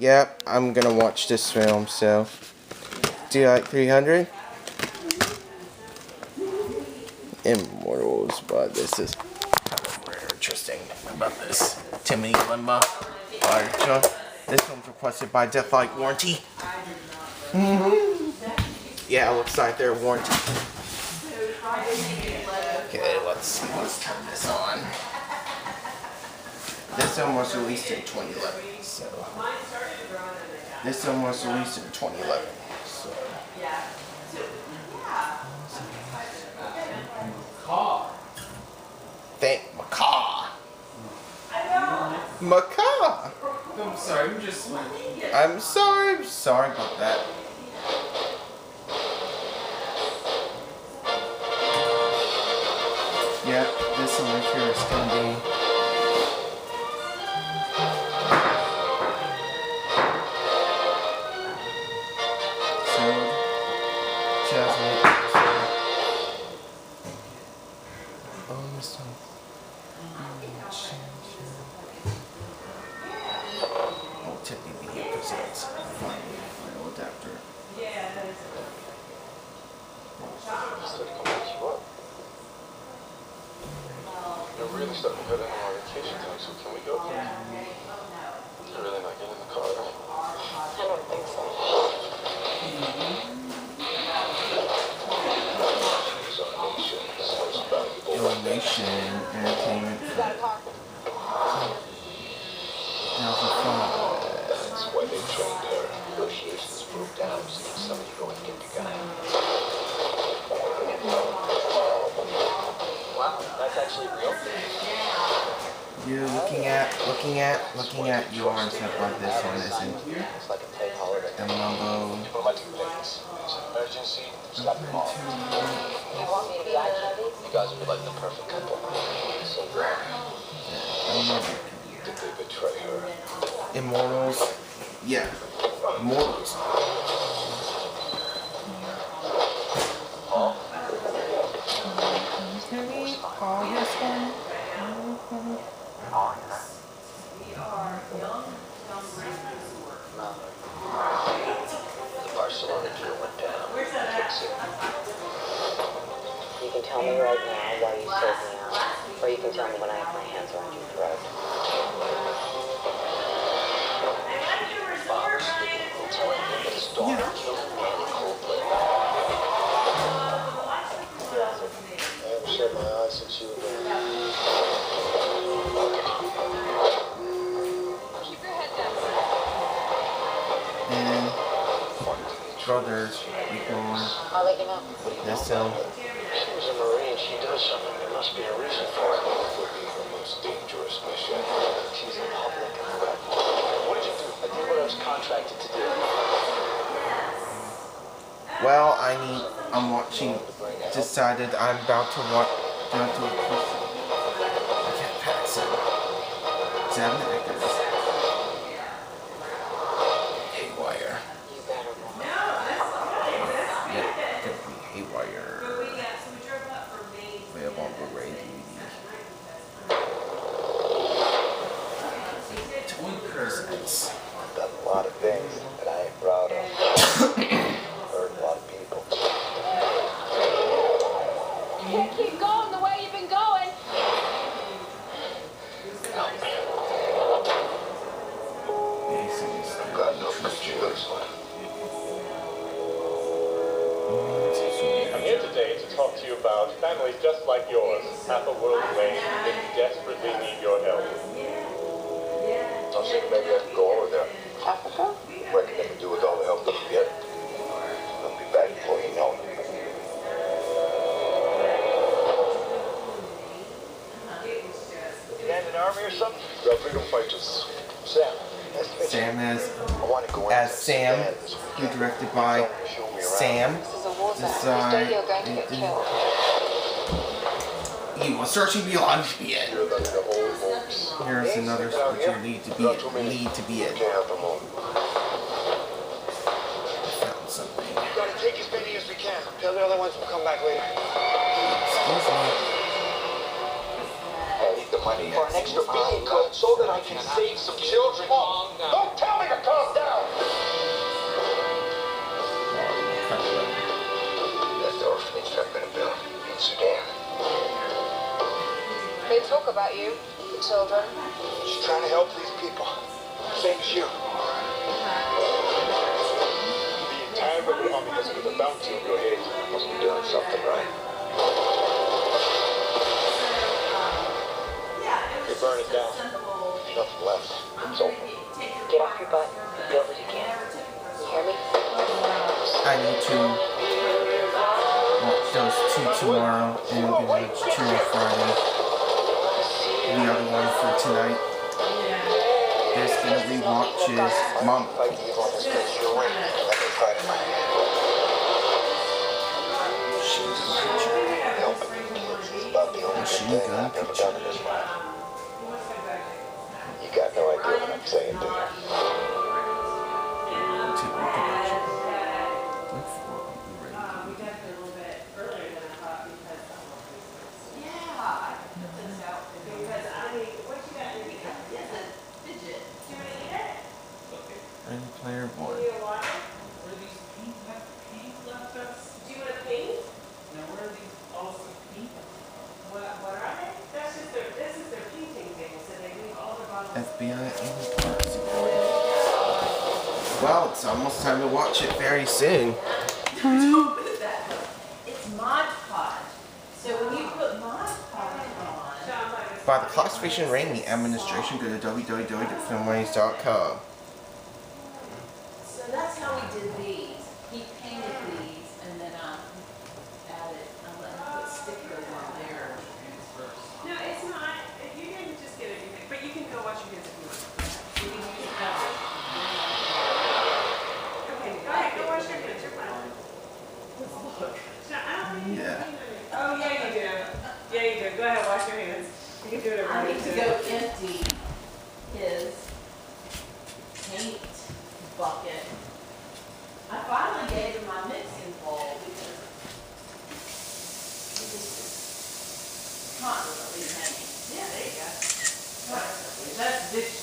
Yep, I'm gonna watch this film, so. Do you like 300? Immortals, but this is kind of very interesting about this. Timmy Limba. This one's requested by Deathlike Warranty. Yeah, it looks like they're warranty. Okay, let's see. Let's turn this on. This one was released in 2011, so. This one was released in 2011, so. Thank Macaw. Macaw. I'm sorry, I'm sorry about that. Yep, this one right here is gonna be. So, 2008. Oh, this one. Oh, TheMovieTV presents final adapter. You're really starting to head into our vacation time, so can we go? You're really not getting in the car? I don't think so. Illumination Entertainment. 2005. That's why they trained her. Negotiations broke down, so somebody go and get the guy. Wow, that's actually real. You're looking at your and stuff like this one, isn't it? It's like a tape holiday. The logo. What am I doing next? It's an emergency. Stop them all. You want me to be eye-heavy? You guys would be like the perfect couple. So did they betray her? Immortals. Yeah. Immortals. The Barcelona deal went down. Fix it. You can tell me right now why you sold me out, or you can tell me when I have my hands around your throat. Father's living room telling him that his daughter killed a man in cold blood. I haven't shut my eyes since you were there. And brothers equal I'll let you know. this She was a Marine. She does something. There must be a reason for it. It would be her most dangerous mission. She's a public. What did you do? I did what I was contracted to do. well, I'm watching, decided I'm about to watch, I can't pass it. 7 actors. Haywire. You better run. Yep, gonna be Haywire. Available on Blu-ray DVD. Toy presents. I've done a lot of things that I ain't proud of. Hurt a lot of people. You can't keep going the way you've been going. I've got no choice. I'm here today to talk to you about families just like yours, half a world away, that desperately need your help. I was thinking maybe I could go over there. Africa? Reckon they can do with all the help they can get. I'll be back before you know it. You guys in the army or something? Got freedom fighters. Sam. Nice to meet you. Sam I want to go in as Sam, who directed by Sam. This is a war zone. Design. Instead, you're going to get killed. You are searching beyond to be in. You're like the whole folks. Here's another what you need to be in. Need to be in. Can't have them all. Found something. Gotta take as many as we can. The other ones will come back later. Excuse me. I need the money for an extra vehicle so that I can save some children. Don't tell me to calm down! about you, the children? Just trying to help these people. Same as you. The entire rebel army has put a bounty on your head. Must be doing something right. You burn it down. Nothing left. It's over. Get off your butt. Do it as you can. You hear me? I need to watch those 2 tomorrow, and I'm gonna watch 2 on Friday. The other one for tonight. There's gonna be watches. Mom. Fight the evil in this place your way. Let me fight in my hand. Machine gun creature. Helping these kids is about the only good Machine thing gun I've ever creature. done in this life. You got no idea what I'm saying, do you? To reproduction. Look for Blu-ray. Ready Player One. FBI and Parts. Well, it's almost time to watch it very soon. It's Mod Podge. So when you put Mod Podge on, By the classification rating, the administration, go to www.filmways.com. so that's how we did these. He painted these and then added, I let him put stickers on there. No, it's not. You didn't just get anything, but you can go watch your hands if you want. We can use it that way. Okay, go ahead, go wash your hands. You're fine. No, I don't think you Yeah. Oh, yeah, you do. Yeah, you do. Go ahead, wash your hands. You can do whatever I you need to do. go empty his paint bucket. I finally gave him my mixing bowl because he just constantly hanging. Yeah, there you go. Constantly. That's dish